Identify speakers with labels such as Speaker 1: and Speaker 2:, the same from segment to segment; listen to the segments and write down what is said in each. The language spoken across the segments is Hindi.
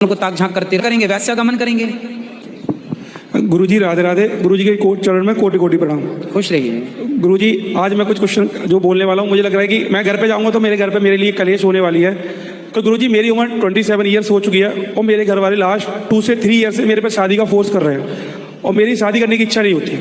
Speaker 1: को ताक झांक करते करेंगे, वैश्यागमन करेंगे।
Speaker 2: गुरुजी राधे राधे। गुरुजी के कोट चरण में कोटि कोटि प्रणाम।
Speaker 1: खुश रहिए।
Speaker 2: गुरुजी आज मैं कुछ क्वेश्चन जो बोलने वाला हूँ, मुझे लग रहा है कि मैं घर पे जाऊँगा तो मेरे घर पे मेरे लिए कलेश होने वाली है। तो गुरुजी मेरी उम्र 27 ईयर्स हो चुकी है और मेरे घर वाले लास्ट 2 से 3 ईयर से मेरे पे शादी का फोर्स कर रहे हैं और मेरी शादी करने की इच्छा नहीं होती।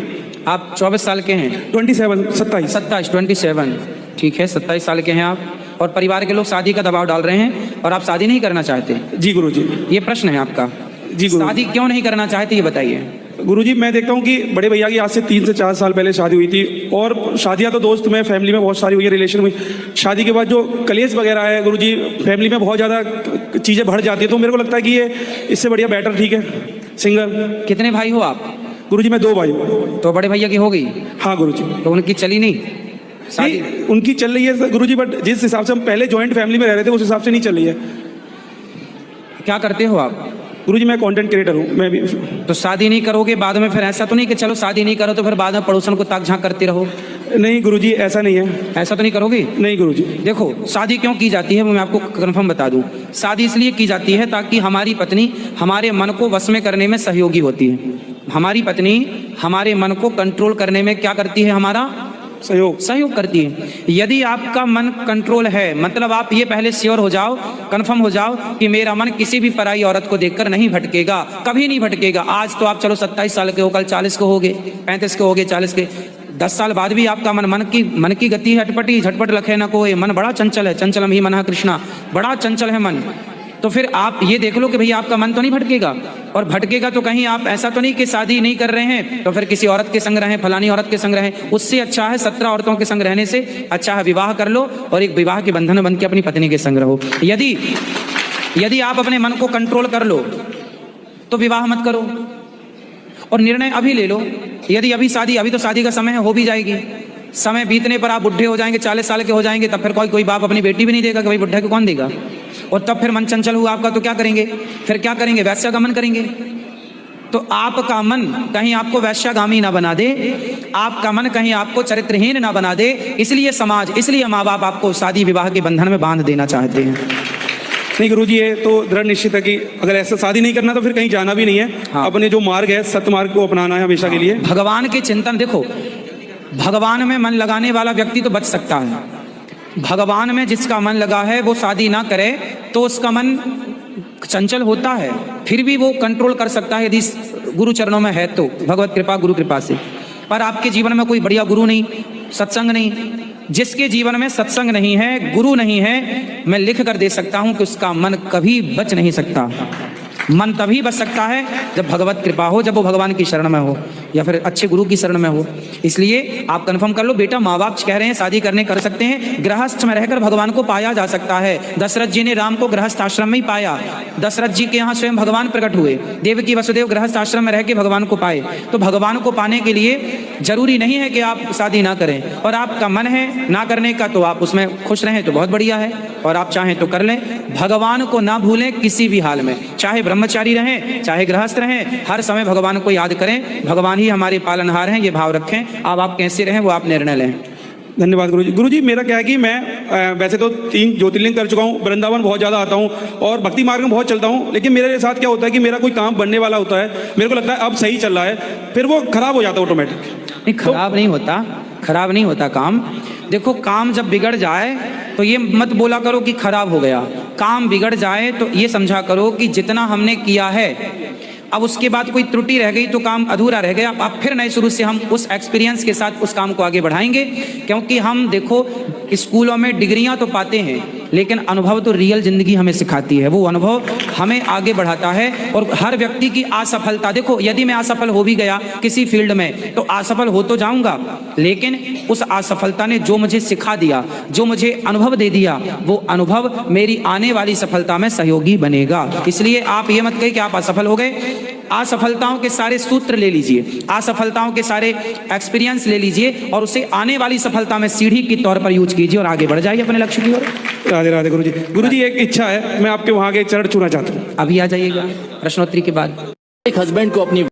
Speaker 1: आप 24 साल के हैं?
Speaker 2: 27
Speaker 1: 27 ठीक है, 27 साल के हैं आप और परिवार के लोग शादी का दबाव डाल रहे हैं और आप शादी नहीं करना चाहते?
Speaker 2: जी गुरुजी।
Speaker 1: ये प्रश्न है आपका?
Speaker 2: जी गुरुजी।
Speaker 1: शादी क्यों नहीं करना चाहते ये बताइए।
Speaker 2: गुरुजी मैं देखता हूँ कि बड़े भैया की आज से 3 से 4 साल पहले शादी हुई थी और शादियाँ तो दोस्त में फैमिली में बहुत सारी हुई है, रिलेशन हुई। शादी के बाद जो कलेश वगैरह है गुरुजी, फैमिली में बहुत ज़्यादा चीज़ें बढ़ जाती है, तो मेरे को लगता है कि ये इससे बढ़िया बेटर ठीक है सिंगल।
Speaker 1: कितने भाई हो आप?
Speaker 2: गुरुजी मैं 2 भाई हूँ।
Speaker 1: तो बड़े भैया की हो गई?
Speaker 2: हाँ गुरुजी।
Speaker 1: तो उनकी चली नहीं शादी?
Speaker 2: नहीं, उनकी चल रही है गुरुजी, बट जिस हिसाब से हम पहले जॉइंट फैमिली में रह रहे थे उस हिसाब से नहीं चल रही है।
Speaker 1: क्या करते हो आप?
Speaker 2: गुरुजी मैं कंटेंट क्रिएटर हूँ। मैं भी।
Speaker 1: तो शादी नहीं करोगे बाद में, फिर ऐसा तो नहीं कि चलो शादी नहीं करो तो फिर बाद में पड़ोसन को ताक झांक करते रहो?
Speaker 2: नहीं गुरुजी ऐसा नहीं है।
Speaker 1: ऐसा तो नहीं करोगे?
Speaker 2: नहीं गुरुजी।
Speaker 1: देखो शादी क्यों की जाती है वो मैं आपको कन्फर्म बता दूं। शादी इसलिए की जाती है ताकि हमारी पत्नी हमारे मन को वश में करने में सहयोगी होती है। हमारी पत्नी हमारे मन को कंट्रोल करने में क्या करती है? हमारा सहयोग करती है। यदि आपका मन कंट्रोल है, मतलब आप ये पहले श्योर हो जाओ, कंफर्म हो जाओ कि मेरा मन किसी भी पराई औरत को देखकर नहीं भटकेगा, कभी नहीं भटकेगा। आज तो आप चलो 27 साल के हो, कल 40 को होगे, 35 के होगे, 40 के, 10 साल बाद भी आपका मन की गति हटपटी झटपट लखे न कोई। मन बड़ा चंचल है, चंचलम ही मनः कृष्णा, बड़ा चंचल है मन। तो फिर आप ये देख लो कि भैया आपका मन तो नहीं भटकेगा, और भटकेगा तो कहीं आप ऐसा तो नहीं कि शादी नहीं कर रहे हैं तो फिर किसी औरत के संग रहें, फलानी औरत के संग रहें। उससे अच्छा है 17 औरतों के संग रहने से अच्छा है विवाह कर लो और एक विवाह के बंधन में बंध के अपनी पत्नी के संग रहो। यदि आप अपने मन को कंट्रोल कर लो तो विवाह मत करो और निर्णय अभी ले लो। यदि अभी तो शादी का समय है, हो भी जाएगी। समय बीतने पर आप बुढ़े हो जाएंगे, 40 साल के हो जाएंगे, तब फिर कोई बाप अपनी बेटी भी नहीं देगा कि भाई बुढ़े को कौन देगा। और तब फिर मन चंचल हुआ आपका तो क्या करेंगे? फिर क्या करेंगे? वैश्यागमन करेंगे। तो आपका मन कहीं आपको वैश्यागामी ना बना दे, आपका मन कहीं आपको चरित्रहीन ना बना दे, इसलिए समाज, इसलिए माँ बाप आपको शादी विवाह के बंधन में बांध देना चाहते हैं।
Speaker 2: नहीं गुरुजी, ये तो दृढ़ निश्चित है कि अगर ऐसा शादी नहीं करना तो फिर कहीं जाना भी नहीं है। हाँ। अपने जो मार्ग है सत्य मार्ग को अपनाना है हमेशा के लिए।
Speaker 1: भगवान के चिंतन, देखो भगवान में मन लगाने वाला व्यक्ति तो बच सकता है। भगवान में जिसका मन लगा है वो शादी ना करे तो उसका मन चंचल होता है, फिर भी वो कंट्रोल कर सकता है यदि गुरु चरणों में है तो, भगवत कृपा गुरु कृपा से। पर आपके जीवन में कोई बढ़िया गुरु नहीं, सत्संग नहीं, जिसके जीवन में सत्संग नहीं है, गुरु नहीं है, मैं लिख कर दे सकता हूं कि उसका मन कभी बच नहीं सकता। मन तभी बच सकता है जब भगवत कृपा हो, जब वो भगवान की शरण में हो या फिर अच्छे गुरु की शरण में हो। इसलिए आप कंफर्म कर लो बेटा, माँ बाप कह रहे हैं शादी करने कर सकते हैं। गृहस्थ में रहकर भगवान को पाया जा सकता है। दशरथ जी ने राम को गृहस्थ आश्रम में ही पाया। दशरथ जी के यहाँ स्वयं भगवान प्रकट हुए। देवकी वसुदेव गृहस्थ आश्रम में रह के भगवान को पाए। तो भगवान को पाने के लिए जरूरी नहीं है कि आप शादी ना करें, और आपका मन है ना करने का तो आप उसमें खुश रहें तो बहुत बढ़िया है, और आप चाहें तो कर लें। भगवान को ना भूलें किसी भी हाल में, चाहे ब्रह्मचारी रहें चाहे गृहस्थ रहें, हर समय भगवान को याद करें। भगवान ही हमारे पालनहार हैं, ये भाव रखें। अब आप कैसे रहें वो आप निर्णय लें।
Speaker 2: धन्यवाद गुरुजी। गुरुजी मेरा क्या है कि मैं वैसे तो 3 ज्योतिर्लिंग कर चुका हूँ, वृंदावन बहुत ज़्यादा आता हूँ और भक्ति मार्ग में बहुत चलता हूँ, लेकिन मेरे साथ क्या होता है कि मेरा कोई काम बनने वाला होता है, मेरे को लगता है अब सही चल रहा है, फिर वो खराब हो जाता है ऑटोमेटिक।
Speaker 1: नहीं, खराब नहीं होता काम। देखो काम जब बिगड़ जाए तो ये मत बोला करो कि खराब हो गया। काम बिगड़ जाए तो ये समझा करो कि जितना हमने किया है अब उसके बाद कोई त्रुटि रह गई तो काम अधूरा रह गया। अब फिर नए शुरू से हम उस एक्सपीरियंस के साथ उस काम को आगे बढ़ाएंगे, क्योंकि हम देखो स्कूलों में डिग्रियां तो पाते हैं लेकिन अनुभव तो रियल जिंदगी हमें सिखाती है। वो अनुभव हमें आगे बढ़ाता है। और हर व्यक्ति की असफलता, देखो यदि मैं असफल हो भी गया किसी फील्ड में तो असफल हो तो जाऊंगा, लेकिन उस असफलता ने जो मुझे सिखा दिया, जो मुझे अनुभव दे दिया, वो अनुभव मेरी आने वाली सफलता में सहयोगी बनेगा। इसलिए आप ये मत कहिए कि आप असफल हो गए। असफलताओं के सारे सूत्र ले लीजिए, असफलताओं के सारे एक्सपीरियंस ले लीजिए और उसे आने वाली सफलता में सीढ़ी के तौर पर यूज कीजिए और आगे बढ़ जाइए अपने लक्ष्य की ओर।
Speaker 2: राधे राधे गुरुजी। गुरुजी एक इच्छा है, मैं आपके वहाँ के चरण छूना चाहता हूँ।
Speaker 1: अभी आ जाइएगा प्रश्नोत्तरी के बाद।
Speaker 3: एक हस्बैंड को अपनी